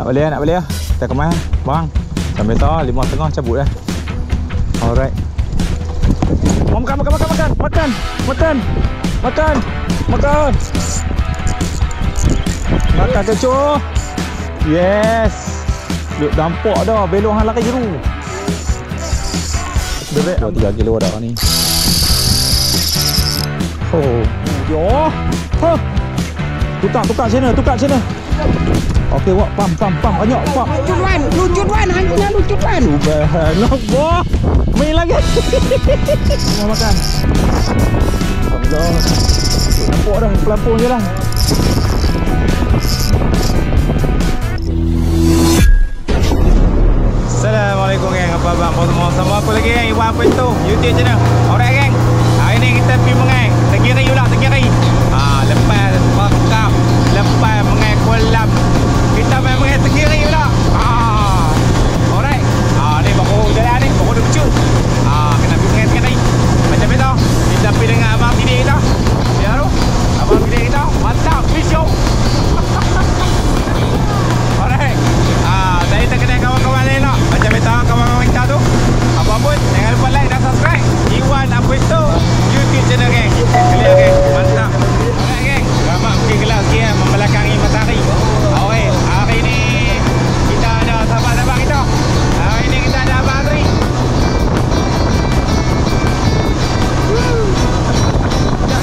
Nak balik lah. Kita ke mana? Bang. Sampai tu 5.30 cabut dah. Alright. Makan. Makan kecoh. Yes. Duk dampak dah. Belok hang lari jeru. Bebek 2-3 kilo dah ni. Oh. Yo. Ha. Tukar sana. Okey, wak pam. Banyak pam. Lucut wan, hanya lucut wan. Subhanallah. Main lagi. Mau makan. Alhamdulillah. Nampak dah pelampung je lah. Assalamualaikum geng, apa abang semua. Sama aku lagi geng, Iwan apa itu YouTube channel. Alright geng. Hari ni kita pergi mengai. Tegiri pula. Lepas pakam, lepas mengai kolam. Kita main mengai tegiri pula. Alright. Ni baru jalan ni, baru lucu. Kena pergi mengai tegiri. Macam itu. Kita pergi dengan abang tiri kita. Ya tu. Abang tiri kita. Mantap, vision. Alright. Tadi kita kena kawan-kawan lain nak. Macam itu kawan-kawan kita tu. Apa pun jangan lupa like dan subscribe Iwan apa itu YouTube channel geng. Clear geng. Mantap. Alright geng. Selamat pergi kelas sikit kan, membelakangi matahari. Alright. Hari ni kita ada sahabat-sahabat kita. Hari ni kita ada Abang Azri.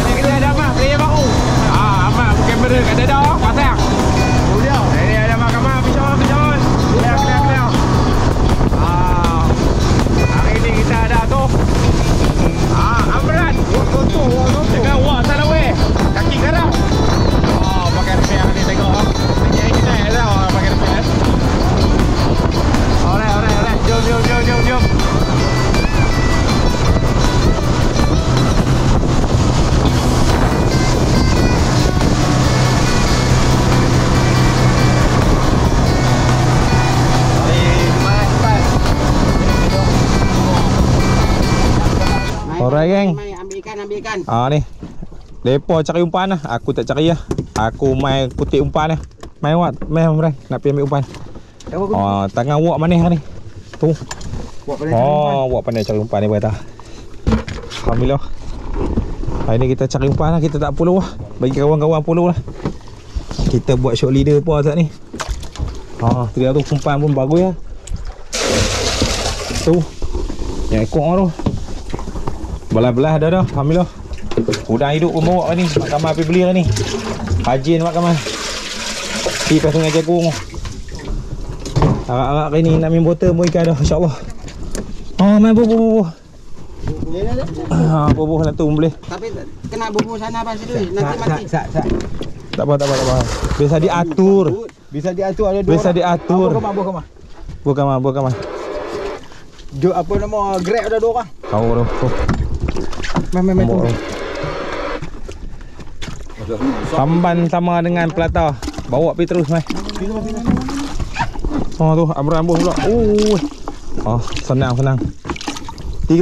Kita ada Ahmad, player baru. Ahmad bukan kamera kat dada, pasang. Ini ada mahkamah, Bisyol. Clear. Hari ni kita ada tu Amran. Jangan wak sana weh. Kaki garang. Pakai repair ni tengok. Ini kita ada orang pakai repair. Alright. Jom. Alright geng. Ambil ikan. Ni. Depa cari umpan lah. Aku tak cari lah. Aku main kutip umpan lah. Main Amran. Nak pergi ambil umpan. Tangan wak manis ni. Tu. Wak pandai cari umpan ni berkata. Alhamdulillah. Hari ni kita cari umpan lah. Kita tak follow lah. Bagi kawan-kawan follow lah. Kita buat shot leader pun saat ni. Tu dia tu umpan pun bagus lah. Tu. Yang ekor tu. Belah-belah dah. Alhamdulillah. Udang hidup pun bawa ni. Mak Kamal pergi beli ni. Hajin Mak Kamal. Pergi ke Sungai Jagung. Arak-arak hari ni nak main botol pun ikan dah. InsyaAllah. Main bubuh. Bubuh lah tu boleh. Tapi kena bubuh sana abang situ. Nanti mati. Tak apa. Biasa diatur. Ada dua. Biasa diatur. Buah kamar. Apa nama Grab ada 2 orang. Kau tu. Main tu. Samban sama dengan pelata. Bawa pergi terus mai. Tu Amran ambuh pula. Senang. 3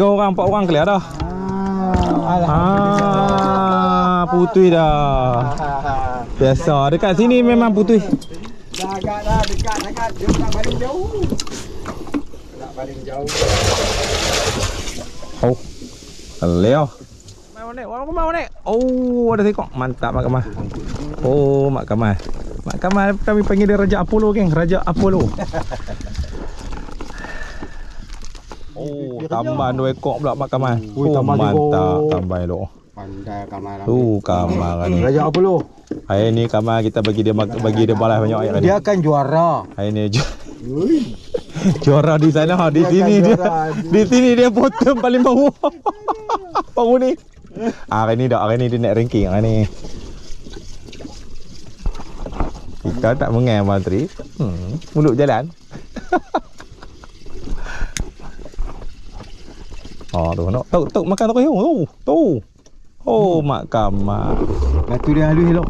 orang 4 orang clear dah. Putui dah. Biasa dekat sini memang putui. Dah dekat. Dia tak paling jauh. Leo. Mau naik. Ada tekok. Mantap Mak Kamal. Mak Kamal. Mak Kamal kami panggil dia Raja Apollo geng. Raja Apollo. Tambah 2 ekor pula Mak Kamal. Mantap tambah elok. Pandai Kamal. Kamal ni. Raja Apollo. Hari ni Kamal kita bagi dia balas banyak ayat ni. Dia akan juara. Hari ni juara di sana, di sini dia bottom paling bawah. Baru ni. Hari ni dia naik ranking hari ni. Kita tak mengai Matri. Mulut jalan. Tu nak tok makan tu. Mak Kamal. Gatu dia halus elok.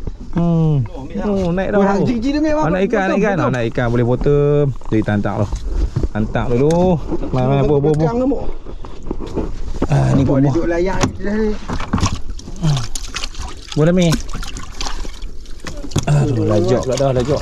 Naik dah. Anak ikan boleh bottom. Jadi tantak dulu. Main buah. Ni buah. Duduk layak ni. Boleh mi. Lajak pula dah.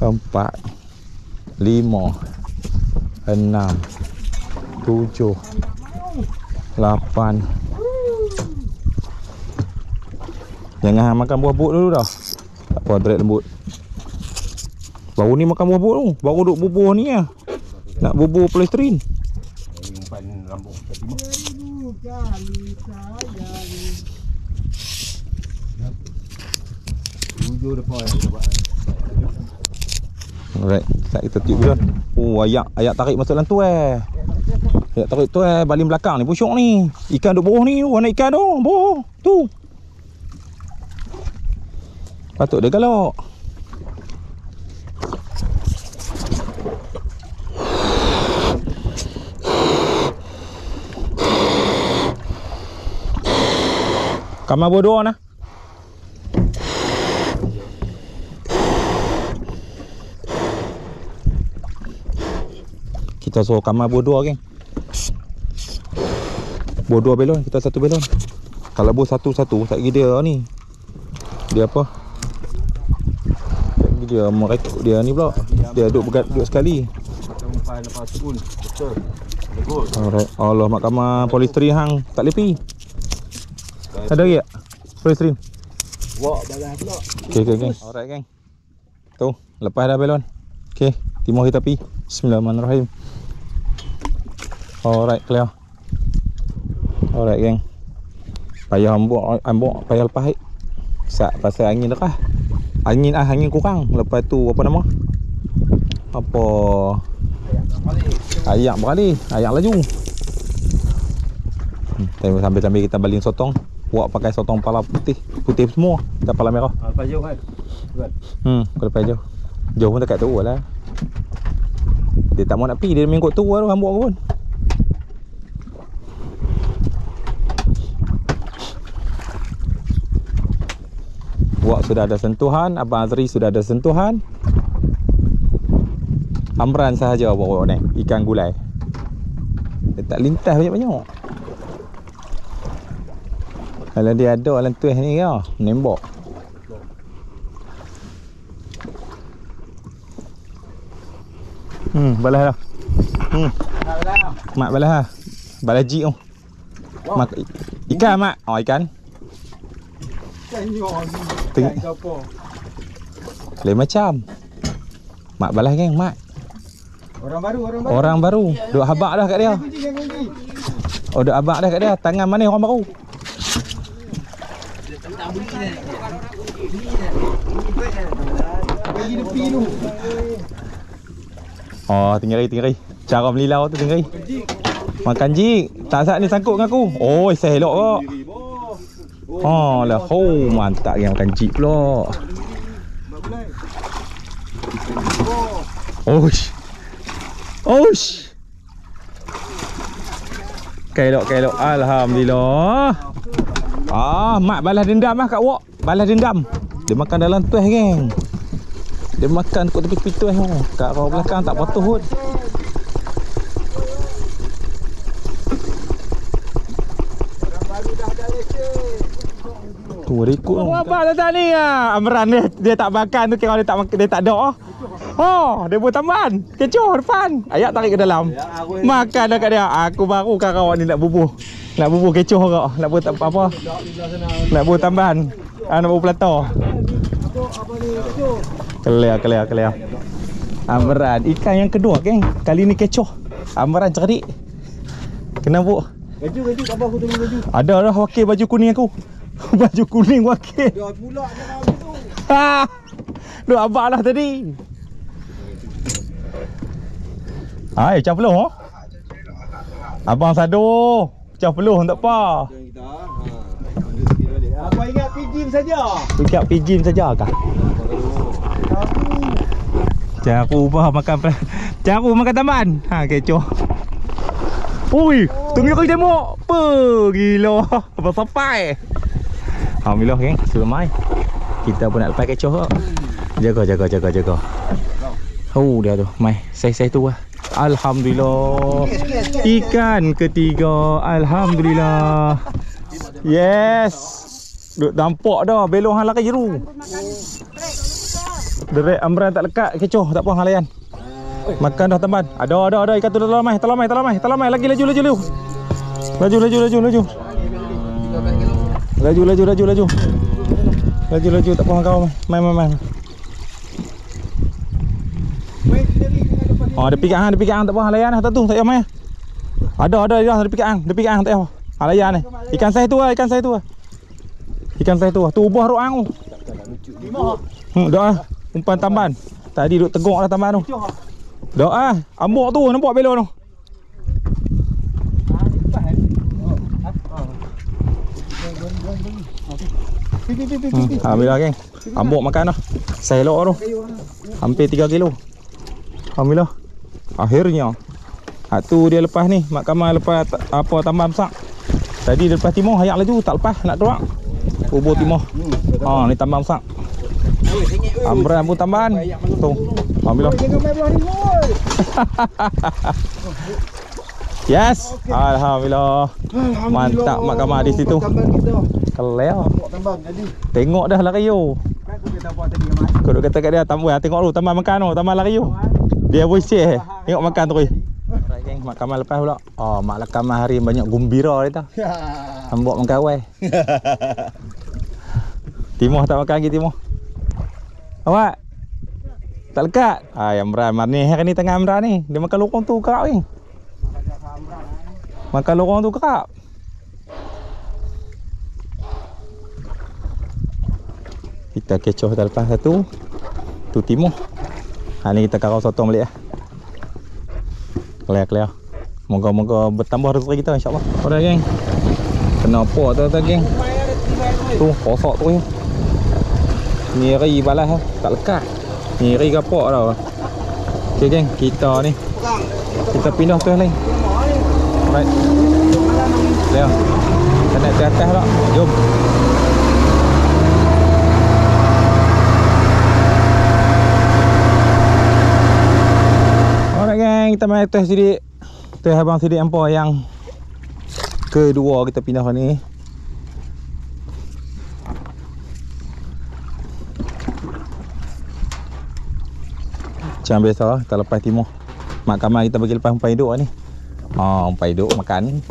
4, 5, 6, 7, 8. Jangan makan buah but dulu dah. Tak apa, trek lembut. Baru ni makan buah but tu. Baru duk bubuh ni lah. Nak bubuh polystyrene. Umpan rambut Fatimah. Tujuh depan. Alright, set kita tiup belon. Oh, ayak tarik masuk dalam tu Ayak tarik tu baling belakang ni pusyuk ni. Ikan duk bawah ni, warna ikan tu, bawah. Tu. Patut dia galak. Kamar bodoh nah. Kita suruh kamar bodoh geng. Bodoh belon, kita satu belon. Kalau bos satu-satu tak kira dia ni. Dia apa? Tak kira dia merekod dia ni pula. Dia duduk sekali. Sampai lepas pun. Betul. Bagus. Alright. Allah mak kamar polistrin hang tak lepi. Ada lagi tak? Polistrin. Wak balas pula. Okey geng. Alright geng. Tu, lepas dah belon. Okey, timur kita pi. Bismillahirrahmanirrahim. Alright, clear. Alright geng. Payah ambok payah lepas sat pasal angin dah. Angin kurang. Lepas tu apa nama? Apa? Ayak beralih. Ayak laju. Sambil kita baling sotong. Buat pakai sotong pala putih semua. Tak pala merah. Lepas jauh kan? Kalau lepas jauh. Jauh pun tak tahu lah. Dia tak mau nak pergi. Dia mengikut tu lah hambuk aku pun. Wak sudah ada sentuhan. Abang Azri sudah ada sentuhan. Amran sahaja bawa ni ikan gulai. Dia tak lintas banyak-banyak. Kalau dia ada dalam tuih ni ke menembak. Balas dah. Mak balas dah. Balas jik tu. Mak ikan mak. Oh ikan. Ikan apa? Lain macam. Mak balas geng mak. Orang baru. Duk habak dah kat dia. Oh duk habak dah kat dia. Tangan mana orang baru? Bagi tepi tu. Oh tinggal cara melilau tu tinggal. Makan jik. Tak sat ni sangkut dengan aku. Oh selok kok. Oh lah mantap yang makan jik pula. Oish. Kelok. Alhamdulillah. Mak balas dendam lah kat wak. Balas dendam. Dia makan dalam tuih geng. Dia makan kat tepi-tepi tuih tu. Kat bawah belakang tak patuh pun. Tu rekod tu. Apa dah ni Amran dia tak makan tu kira dia tak ada. Dia buat tambahan. Kecoh depan. Ayak tarik ke dalam. Makan dah kat dia. Aku baru kawan ni nak bubuh. Nak bubuh kecoh kau. Nak buat apa? Nak buat tambahan. Nak buat plata. Kelia. Amran ikan yang kedua geng. Kali ni kecoh. Amran cerdik. Kenapa? Baju kat bawah aku tengok baju. Ada dah wakil baju kuning aku. Baju kuning wakil. Dah pula dia tu. Duk abak lah tadi. Pecah peluh Abang Sado. Pecah peluh tak apa. Apa ingat pijim saja. Ingat pijim saja kah? Cara makan tambahan. Kecoh. Ui, tunggu kau tengok. Apa gila. Abang sampai. Alhamdulillah geng, sudah mai. Kita pun nak lepas kecoh kok. Jaga. Dia tu, mai. Saiz tu lah. Alhamdulillah. Ikan ketiga. Alhamdulillah. Yes. Duk nampak dah belong hang lari jeru. Derek Amran tak lekat kecoh, tak apa hang layan. Makan dah teman. Ada ikan tu dalam mai. Lagi laju. Laju. Laju tak apa hang kau mai. Dia pikat hang tak apa hang layan dah tak tu tak payah mai. Ada dia pikat hang tak payah. Hang layan ni. Ikan saiz tu. Tu ubah rok hang tu. Dah umpan tamban. Tadi duk teguk dah tamban tu. Dah ambuk tu nampak belon tu. Alhamdulillah geng. Ambuk makan dah. Selok tu. Hampir 3 kilo. Alhamdulillah. Akhirnya. Tu dia lepas ni. Mak Kamal lepas apa tamban besar. Tadi dia lepas timur hayak laju tak lepas nak keluar. Bubur timur. Ni tamban besar. Amran pun tambahan. Tu. Alhamdulillah. Yes. Alhamdulillah. Mantap Mak Kamal di situ. Keleo. Tengok dah lah kayu. Kau duk kata kat dia tambah tengok lu tambah makan tu, tambah lah kayu. Dia voice share. Tengok makan tu. Alright geng, Mak Kamal lepas pula. Mak Kamal hari banyak gembira dia tu. Ambok mengkawai. Timur tak makan lagi Timur. Awak tak lekat. Yang Amran manis hari ni tengah Amran ni. Dia makan lorong tu kerap ni. Makan lorong tu kerap. Kita kecoh dah lepas satu. Tu Timur. Ni kita karau sotong balik lah. Clear. Moga-moga bertambah rezeki kita insya-Allah. Alright geng. Kenapa tu geng? Tu kosok tu. Ngiri balas tak lekat. Ngiri gapak dah. Okey geng, kita ni kita pindah tu lain. Alright. Clear. Kita naik ke atas pula. Jom. Alright geng, kita main test sidik. Test abang sidik hampa yang kedua kita pindah ni. Macam biasa kita lepas Timur. Mak Kamal kita bagi lepas umpan hidup ni. Umpan hidup makan.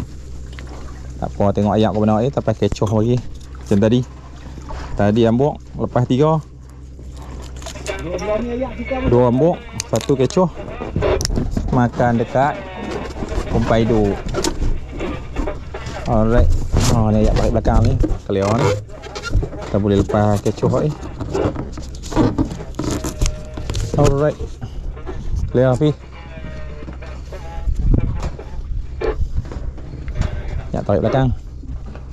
Tak apa tengok ayak kau benar lepas kecoh lagi. Macam tadi. Tadi ambuk lepas 3. 2 ambuk, 1 kecoh. Makan dekat umpan hidup. Alright. Ni ayak balik belakang ni. Clear ni. Kita boleh lepas kecoh ni. Alright. Clear Hafiz. Ya tarik belakang.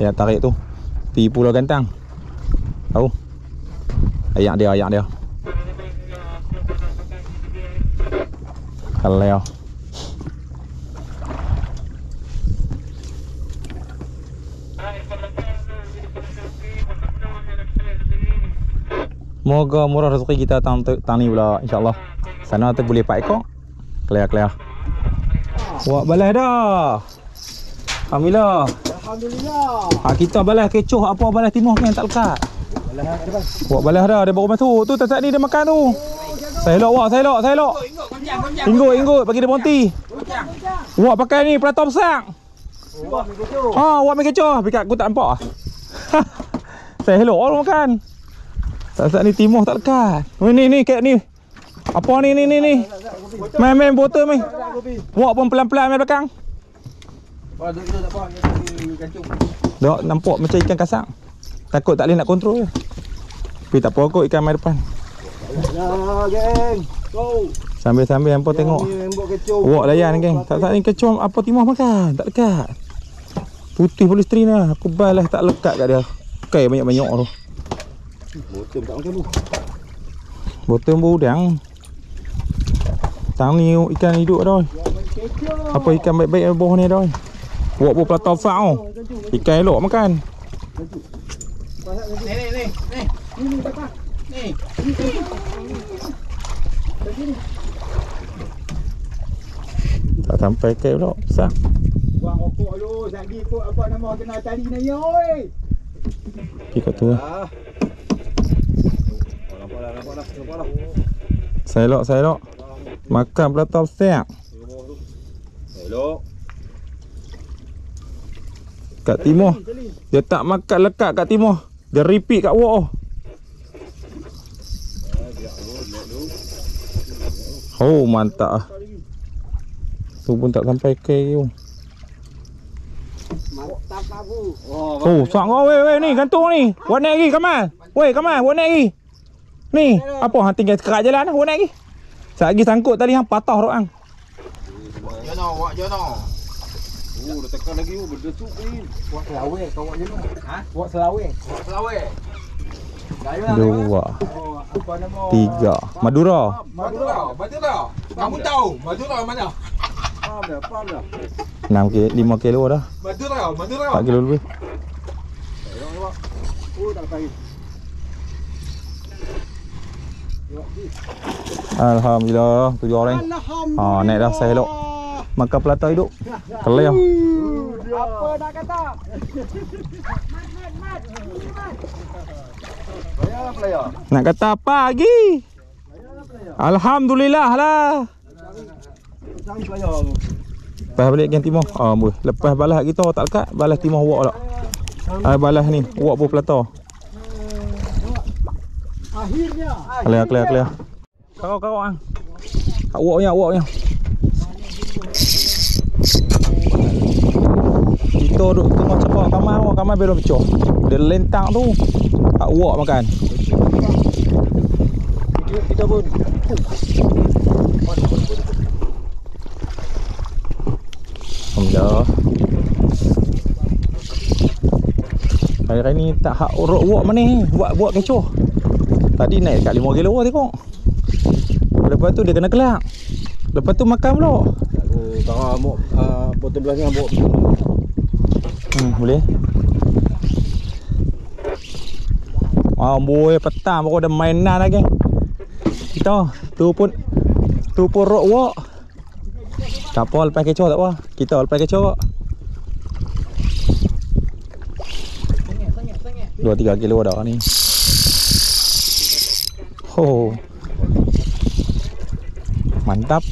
Ya tarik tu. Pi pulau gantang. Tahu. Ayak dia. Clear. Moga murah rezeki kita tahun ni pula insya-Allah. Sana tu boleh 4 ekor. Clear. Buat balas dah. Alhamdulillah. Kita balas kecoh apa balas Timur kan tak lekat. Buat balas dah dia baru masuk. Tu tak ni dia makan tu. Selok. Inggut bagi dia berhenti. Buat pakai ni pelatar besar. Buat main kecoh. Bikat aku tak nampak. Selok orang makan. Tak ni Timur tak lekat. Ni kat ni. Apa ni? Main botol main. Buat pun pelan-pelan main belakang. Dok nampak macam ikan kasang. Takut tak boleh nak kontrol je. Tapi tak apa kot ikan main depan. Geng. Go. Sambil hampa tengok. Buat layan geng. Tak ni kecoh apa Timur makan. Tak lekat. Putih polystyrene lah. Aku balas tak lekat kat dia. Pakai banyak-banyak tu. Botol tak makan tu. Botol berudang. Tang ni ikan hidup dah. Apa ikan baik-baik bawah ni dah. Buat pelatar besar tu. Ikan elok makan. Ni. Tak sampai ke pula besar. Buang okok lu, lagi ikut apa nama kena tali ni oi. Ikut tu lah. Nampak lah. Selok. Makan pelatar besar. Selok. Kat Timur. Dia tak makan lekat kat Timur. Dia repeat kat wok. Mantap ah. Tu pun tak sampai ke tu. Mantap aku. Sang kau weh ni gantung ni. Buat naik lagi Kamal. Weh Kamal buat naik lagi. Ni, apa hang tinggal kerak jalan nak naik lagi. Sat lagi sangkut tali hang patah rok hang. Jono, wak jono. Dah tekan lagi berdesuk ni. Wak selawe kau wak jono. Ha? Wak selawe. Wak selawe. Dua. Apa nama? Tiga. Madura. Madura. Kamu tahu Madura mana? Faham dah. 6 kilo, 5 kilo dah. Madura. 4 kilo lebih. Oh, tak tahu. Alhamdulillah, 7 orang. Ha, naik dah saya elok. Makan pelata hidup. Kelih. Apa nak kata? Nak kata apa lagi? Alhamdulillah lah. Lepas balik gen timah. Boy. Lepas balas kita tak lekat, balas timah wak tak. Balas ni, wak pun pelata. Akhirnya. Clear. Kau hang. Hak wak punya. Kita duduk tengah cepak kamar belum pecah. Dia lentang tu. Hak wak makan. Kita pun. Alhamdulillah. Hari ni tak hak urut wak mana ni. Buat kecoh. Tadi naik dekat 5 kilo tengok. Lepas tu dia kena kelak. Lepas tu makan pula. Tak mau potong belah ni ambok. Boleh. Boy, petang baru dah mainan lagi. Kita tu pun rok wak. Tak apa lepas kecoh tak apa. Kita lepas kecoh. 2-3 kilo dah ni. Oh. Mantap.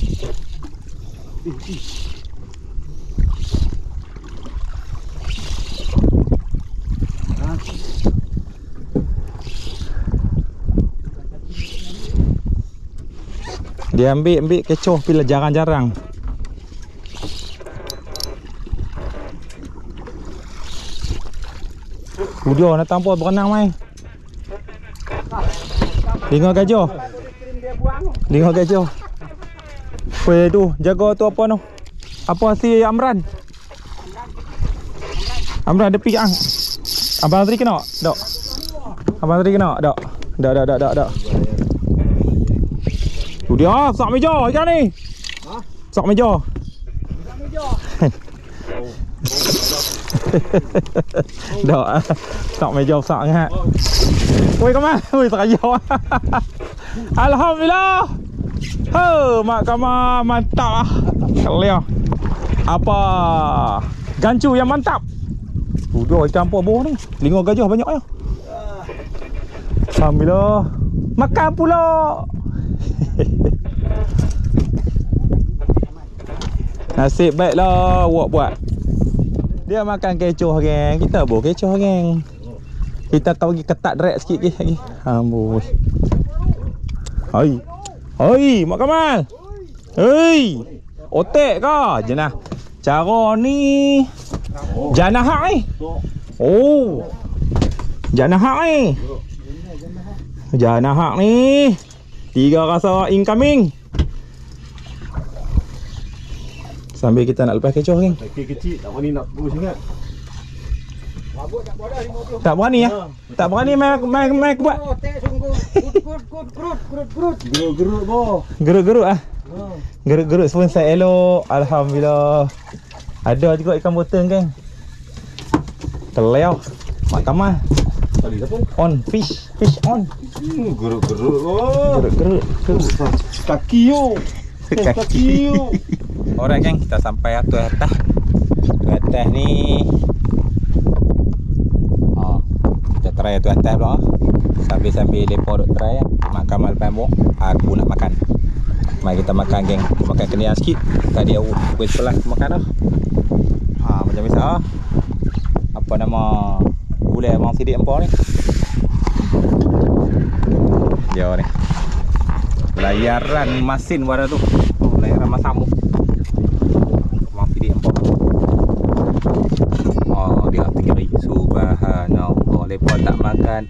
Dia ambil kecoh bila jarang-jarang. Udah nak tampol berenang mai. Lingau gajah. Weh tu, jaga tu apa tu? Apa si Amran? Amran dia pergi ang. Abang tadi kena? Tak. Abang tadi kena? Tak. Tak. Tu dia, sak meja ikan ni. Ha? Sak meja. Dak. Sak meja sak sangat. Woi, kaman. Woi, terayau. Alhamdulillah. Mak Kamal mantap lah. Kelih. Apa? Gancu yang mantap. Udah ikan apa bawah ni. Lingau gajah banyak ya. Alhamdulillah. Makan pula. Nasib baiklah awak buat. Dia makan kecoh geng. Kita bawa kecoh geng. Kita tahu pergi ketat direct sikit lagi. Amboi. Hai, Mak Kamal. Hei. Otek ke? Jenah. Cara ni. Janah hak ni. Oh. Janah hak ni. Janah hak ni. 3 rasa incoming. Sambil kita nak lepas kecoh geng. Kecil tak berani nak terus ingat. Tak berani ya? Tak berani main buat. Gerut boh. Gerut ah. Gerut pun saya elok. Alhamdulillah. Ada juga ikan boteng geng. Kelih. Mak Kamal. Tali apa? On fish on. Gerut boh. Gerut. Kaki yo. Kaki yo. Alright geng, kita sampai atas. Atas ni. Kita try atas pula. Sambil lepak duk try. Mak Kamal pembok. Aku nak makan. Mari kita makan geng. Aku makan kenian sikit. Tadi aku pukul 11 makan dah. Macam biasa. Apa nama gulai abang sidik empor ni. Dia ni. Layaran masin pada tu. Layaran masamuk. Abang sidik empor. Dia tinggal subhanallah. Lepas tak makan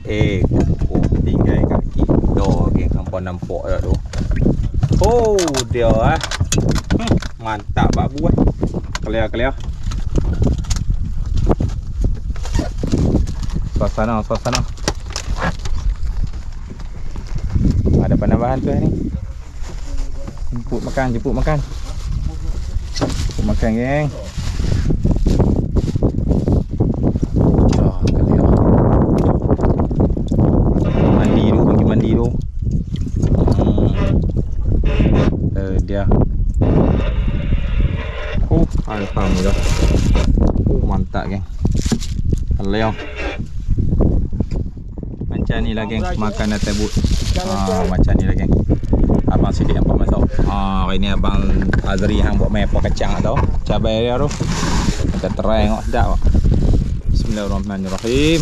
tinggal kaki. Kau nampak tak tu? Oh, dia mantap babu Kelia. Suasana. Ada penambahan tu ni. Jemput makan. Jemput makan, geng. Mandi tu. Dia. Alhamdulillah. Mantap, geng. Kelia. Macam ni lah, geng, makan atas but. Macam ni lah, geng. Abang Sidik nampak masuk. Hari ni Abang Azri hang buat main apa kacang tau. Cabai dia tu. Kita try tengok sedap tak. Bismillahirrahmanirrahim.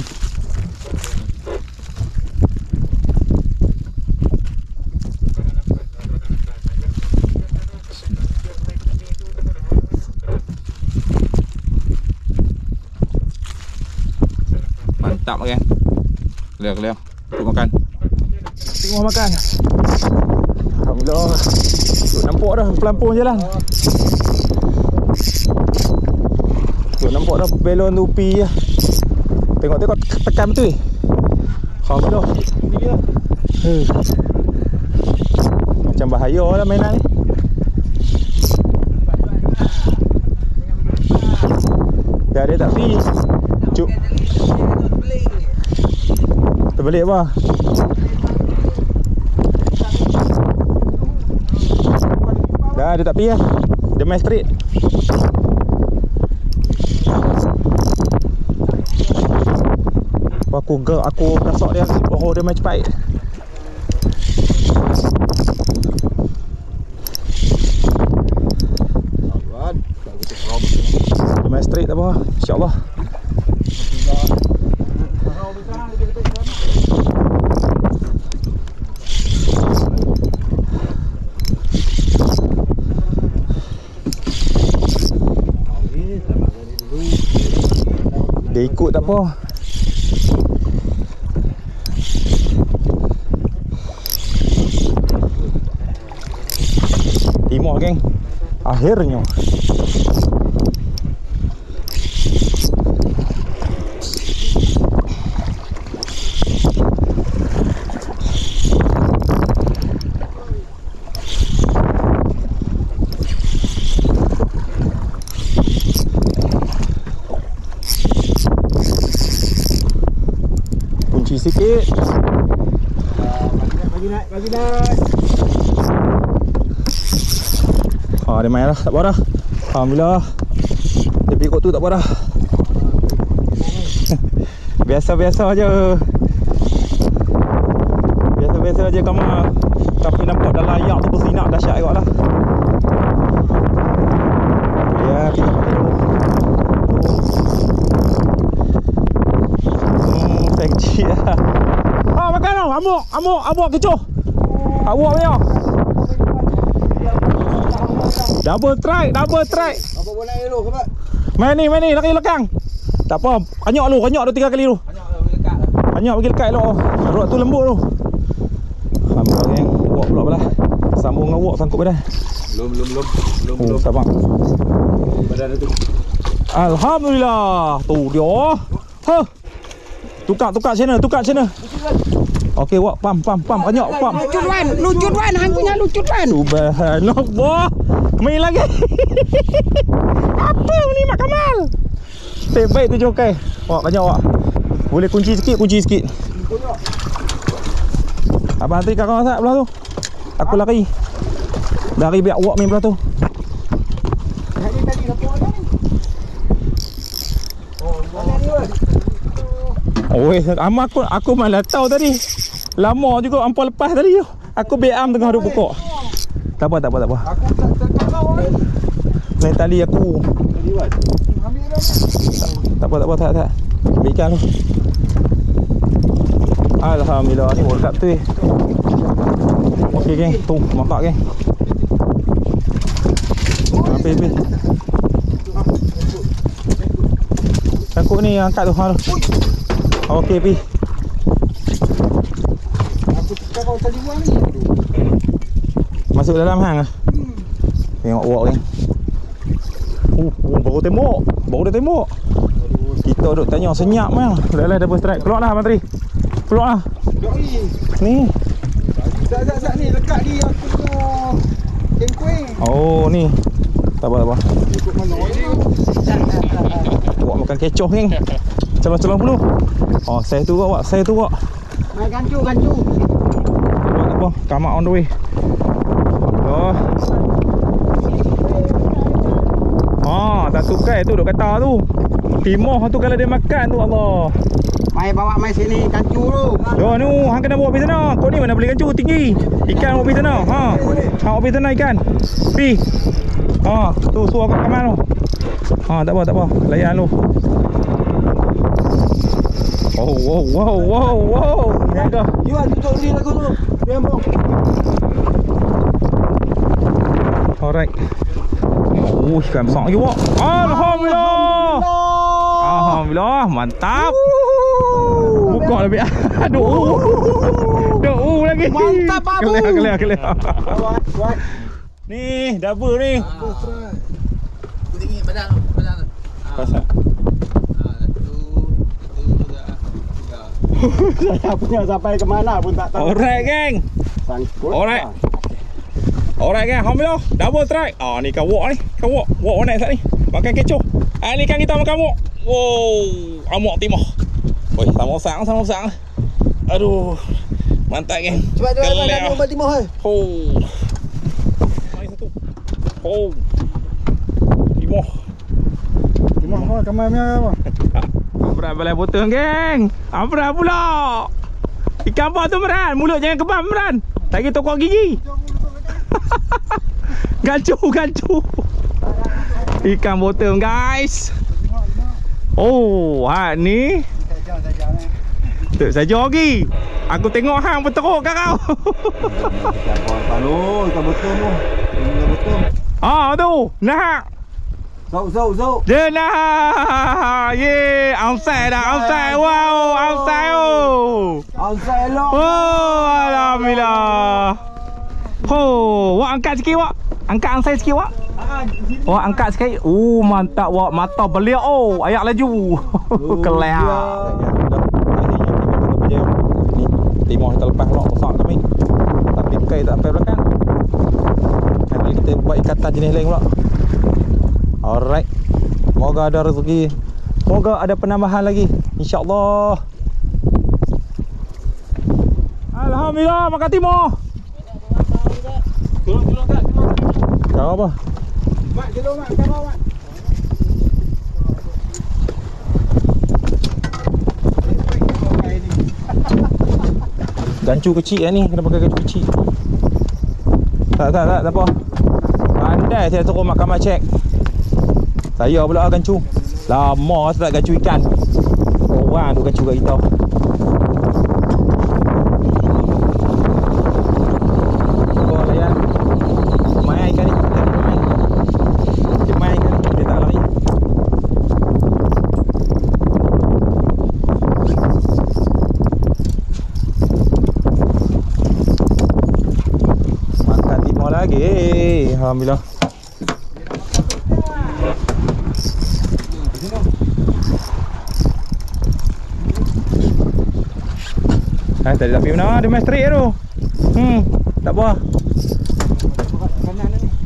Mantap, geng. Kelia. Tengok makan. Alhamdulillah. Nampak dah pelampung jalan. Nampak dah belon upi je. Tengok tekan betul. Alhamdulillah. Macam bahaya lah mainan ni. Dah dia tak free. Cuk. Terbelik apa? Dah dia tak pergi lah. Dia main straight. Aku kasok dia. Oh, dia main cepat. Dia main straight tak apa. InsyaAllah. Dia ikut tak apa. Timah, geng. Akhirnya. Kunci sikit. Bagi naik. Dia main lah, tak apa dah. Alhamdulillah. Dia pergi kot tu, tak apa dah. Biasa-biasa je. Biasa-biasa je kamu. Tapi nampak dah layak tu bersinak dahsyat juga lah. Ya, kita pakai dulu. Saya kecil lah. Makan tau. Amuk kecoh. Awak punya. Double try. Apa boleh elok sebab? Main ni lari lekang. Tak apa, kanyak tu 3 kali tu. Kanyak bagi lekat elok. Rod tu lembut tu. Alhamdulillah, geng. Wok pula belah. Sambung dengan wok sangkut badan. Belum. Sabar. Badan tu. Alhamdulillah. Tu dia. Tukar channel. Okey, wak pam kanyak pam. Lucut wan hang punya lucut wan. Subhanallah. Main lagi. Apa ni Mak Kamal? Baik tu jokai. Wak kanyak wak. Boleh kunci sikit. Abang Antri kakak masak belah tu. Aku lari. Dari biar wak main belah tu. Tadi siapa orang ni? Aku malah tahu tadi. Lama juga ampun lepas tadi. Aku beam tengah duk pokok. Tak apa. Aku tak tahu ni. Naik tali aku. Ambil dah. Tak. Ambilkan tu. Alhamdulillah, ni World Cup tu. Okey, geng. Tu, masak, geng. Habis. Sangkut ni angkat tu. Okey, pi. kau tadi buang ni. Masuk dalam hang ah. Tengok wak ni. Baru tembok. Baru dah tembok. Kita duk tanya senyap mah. Dah double strike. Keluarlah Abang Tri. Keluarlah. Ni. Zat ni lekat di aku punya kengkuing. Oh ni. Tak apa. Ikut mana ni? Wak makan kecoh ni. Calon-calon puluh. Oh, saya tu wak. Mai gancu. Tak apa. Come on the way. Oh. Tak suka tu duk kata tu. Timah tu kalau dia makan tu Allah. Mai bawa mai sini gancu tu. Yo nu, hang kena bawa pergi sana. Kau ni mana boleh gancu tinggi. Ikan bawa pergi sana. Ha. Bawa pergi sana ikan. Pi. Tu suar kat kamar tu. Tak apa. Layan lu. Wow. Ni ada. You ada tutup ni lagu tu. Biambang. Alright. Ikan besar lagi wak. Alhamdulillah. Mantap. Buka lebih. Aduh lagi. Mantap babu. Kelih. Buat. Ni double ni. Aku tinggi badan tu. Pasal. Saya punya sampai ke mana pun tak tahu. Alright geng. Sangkut. Alright geng. Alhamdulillah. Double strike. Ni kan wak ni. Wak naik sat ni. Makan kecoh. Ni kan kita makan wak. Wow. Amok timah. Oi, sama sang. Aduh. Mantap geng. Cepat dah nombor 5 hai. Mari satu. Timah. Timah kamai punya. Amran balai potong geng. Amran pula. Ikan apa tu Amran? Mulut jangan kebam Amran. Tak kira tokok gigi. Gancu. Ikan bottom guys. Ni. Tak saja lagi. Aku tengok hang berteruk kat kau. Ikan betul tu. Ikan betul. Tu. Nah. Zau. Dia nah. Ye, outside dah. Wow, outside Outside lah. Alhamdulillah. Wak angkat sikit wak. Angkat sikit wak. Angkat sikit. Mantap wak. Mata beliak ayak laju. Kelih. Ni timah kita lepas pula besar kami. Tapi kai tak sampai belakang. Hari kita buat ikatan jenis lain pula. Alright. Semoga ada rezeki. Semoga ada penambahan lagi. InsyaAllah. Alhamdulillah makan timah. Tolong kat. Kau apa? Mak, tolong mak, kau mak. Gancu kecil ni, kena pakai gancu kecil. Tak apa. Pandai saya suruh makan macek. Saya pula gancu. Lama saya tak gancu ikan. Orang tu gancu kat kita. Alhamdulillah. Tadi tak pergi mana? Dia main straight tu. Tak apa.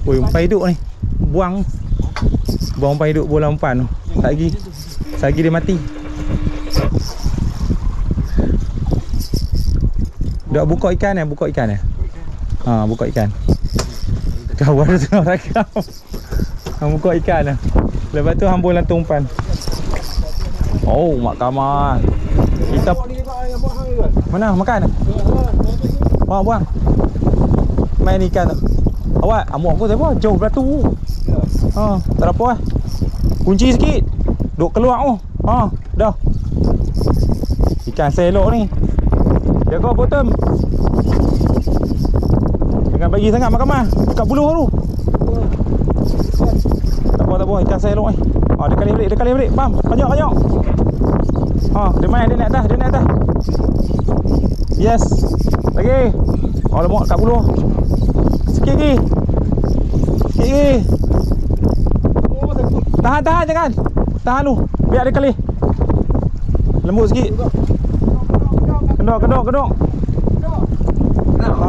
Umpan hidup ni. Buang umpan hidup bola umpan tu. Sagi dia mati. Dah buka ikan ni, buka ikan. Kawan tu tengah rakam. Hang buka ikan dah. Lepas tu hang bola umpan. Mak kamar. Kita mana makan? Buang. Main ikan tu. Awak, amuk aku siapa? Jauh beratu. Tak ada apa. Kunci sikit. Duk keluar tu. Dah. Ikan selok ni. Jaga bottom. Jangan bagi sangat makan mah. Dekat buluh tu. Tak apa. Ikan saya elok ni. Dia kali balik. Bam. Banyak. Dia naik atas. Yes. Lagi. Oh lemak kat buluh. Sikit lagi. Sikit lagi. Tahan jangan. Tahan tu. Biar dia kelih. Lembut sikit. Kedok.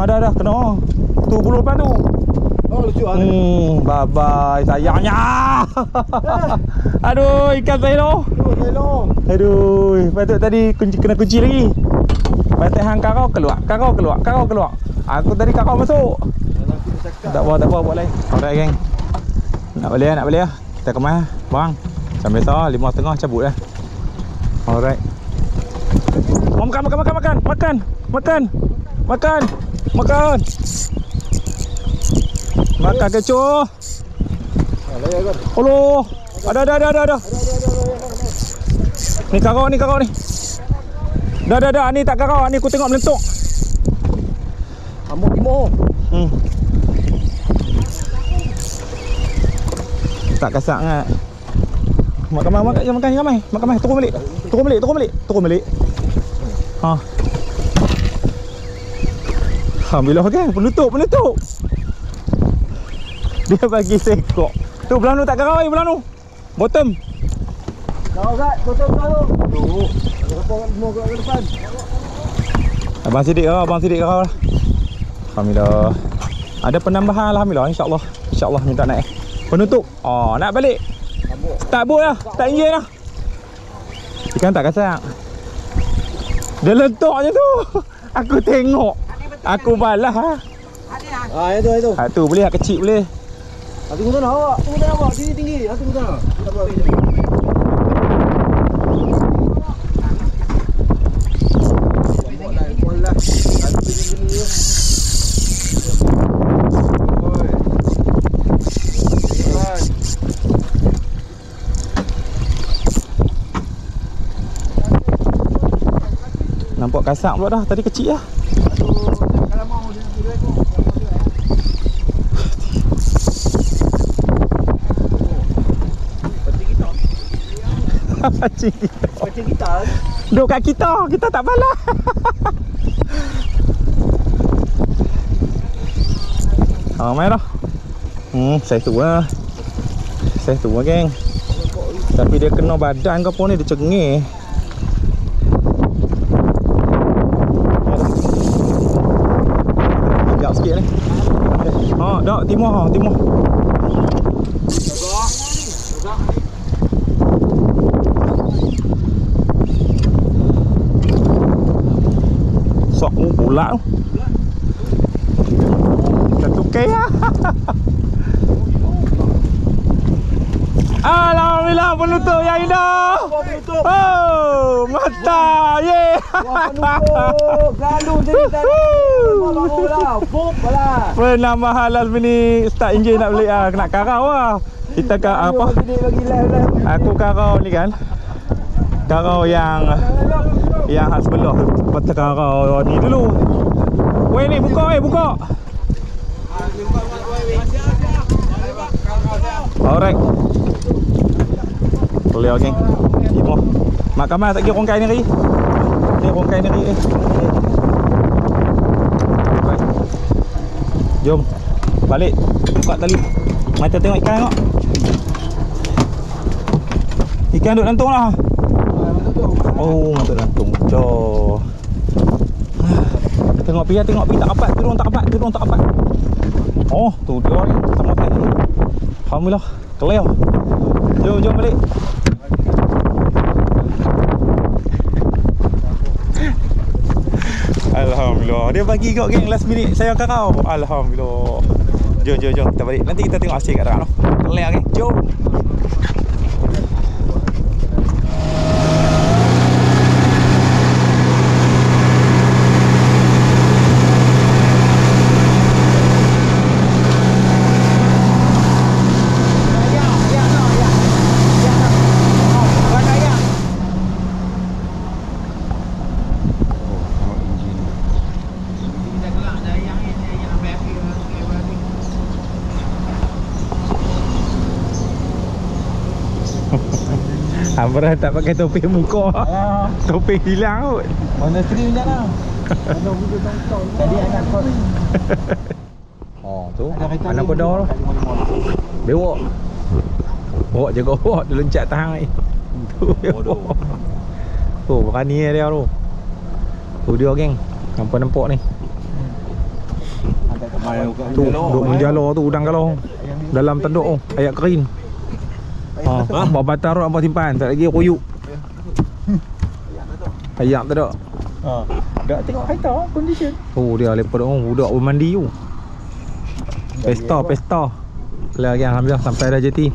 Dah kena. Tu buluh depan tu. Oh lucu ah. Bye-bye sayangnya. Aduh, ikan saya lo. Aduh, patut tadi kena kunci lagi. Patut hang kakau keluar. Aku tadi kakau masuk. Tak apa buat lain. Alright geng. Nak balik lah. Kita kemas bang. Macam biasa 5.30 cabut lah. Alright. Makan. Makan kecoh. Allah. Ada. Ni kakau ni. Dah. Ni tak kakau. Ni aku tengok melentuk. Amuk timur. Tak kasak sangat. Makan ramai. Turun balik. Ha. Alhamdulillah kan. Penutup. Dia bagi sekok. Tu belah tu tak garau belah tu. Bottom. Kau Zat, bottom kau. Tu. Ada semua ke depan. Abang Sidik garau lah. Alhamdulillah. Ada penambahan alhamdulillah insya-Allah minta naik. Penutup. Oh, nak balik. Start boat lah, start enjin lah. Ikan tak kasak. Dia lentok je tu. Aku tengok. Aku balas ha. Itu. Tu boleh lah, kecil boleh. Tunggu sana awak. Sini tinggi. Tunggu sana. Tak apa. Nampak kasak pula dah, tadi kecil lah. Pancing kita. Duduk kat kita tak balas. Main dah. Saiz tu lah geng. Tapi dia kena badan ke apa ni, dia cengih. Sekejap sikit ni. Dah timur. Sok pula tu. Tertukai lah. Alhamdulillah penutup yang indah. Oh, mantap. Ye. Galu jadi tadi. Penambahan last minute start enjin nak balik ah, kena karau lah. Kita apa? Aku karau ni kan. Karau yang khas belah tu. Patut karau ni dulu. Weh ni buka. Alright. Boleh geng. Timur. Mak Kamal tak kira rongkai ni lagi. Ni rongkai ni lagi. Jom. Balik. Buka tali. Mata tengok ikan tengok. Ikan duduk lantung lah. Oh, mata lantung. Jom. Tengok pi tak rapat, turun tak rapat. Oh, tu dia ni sama tadi. Alhamdulillah, clear. Jom balik. Alhamdulillah. Dia bagi kau geng last minute saya karau. Alhamdulillah. Jom kita balik. Nanti kita tengok hasil kat dalam tu. Clear geng. Jom. Abang tak pakai topi muka. Topi hilang kot. Mana stream je lah. Jadi anak kau. Oh tu, anak pedar tu. Bewok. Bewok jaga awak, dia loncat tahan ni. Bodoh. Tu, berani dia tu. Tu dia geng. Nampak ni. Tu, duk menjala tu udang kalau dalam tanduk tu, ayak kerin. Bawa batar tu apa simpan, tak lagi koyuk. Ayak tu dak. Dak tengok kereta condition. Oh dia lepas tu budak mandi tu. Pesta. Kelar geng alhamdulillah sampai dah jeti.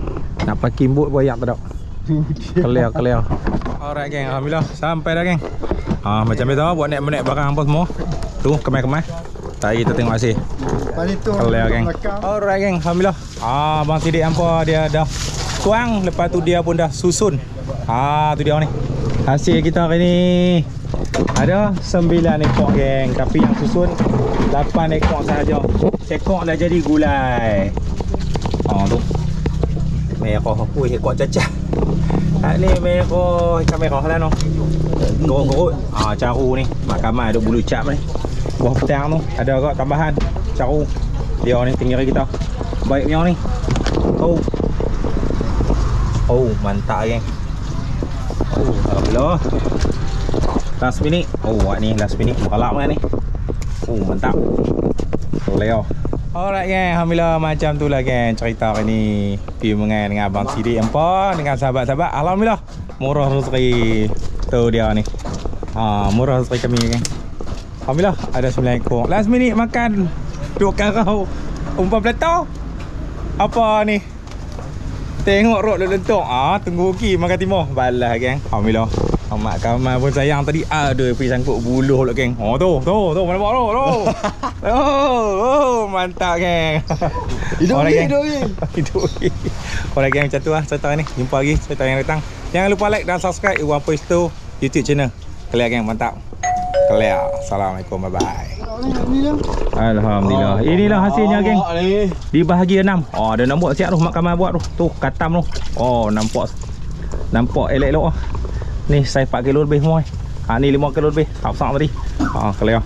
Nak parking boat pun ayak tu dak. Kelar. Alright geng, alhamdulillah sampai dah geng. Macam biasa buat naik barang apa semua. Tu kemas-kemas. Tadi kita tengok hasil. Kelar geng. Alright geng, alhamdulillah. Abang Sidik hampa dia dah tuang, lepas tu dia pun dah susun. Tu dia ni. Hasil kita hari ni ada 9 ekor geng, tapi yang susun 8 ekor sahaja. Ekor dah jadi gulai. Tu. Merah. Ekor cacah. Ni merah ikan merah lah no. Gerut-gerut. Caru ni. Makamai ada bulu cap ni. Buah petang tu ada agak tambahan caru. Dia ni tinggi kita. Baiknya ni. Mantap geng. Alhamdulillah. Last minute. Ni last minute balap ni. Mantap. Leo. Alright geng, alhamdulillah macam tu lah geng cerita hari ni pergi mengai dengan Abang Sidik hampa dengan sahabat-sahabat. Alhamdulillah murah rezeki tu dia ni. Murah rezeki kami geng. Alhamdulillah ada 9 ekor. Last minute makan duk karau umpan plato. Apa ni? Tengok rot lentok. Tunggu lagi makan timah. Balas geng. Alhamdulillah. Mak kamar pun sayang tadi. Aduh pergi sangkut buluh lah geng. Tu mana buat tu. Mantap geng. Hidup lagi. Orang geng macam tu lah cerita ni. Jumpa lagi cerita yang datang. Jangan lupa like dan subscribe Iwan Poisto YouTube channel. Kelia geng, mantap. Kelia. Assalamualaikum, bye bye. Alhamdulillah. Inilah hasilnya geng. Dibahagi 6. Dia nak buat siap tu mak kamar buat tu. Tu katam tu. Nampak elok-elok ah. Ni saya 4 kilo lebih semua. Ni 5 kilo lebih. Tak besar tadi. Kelia.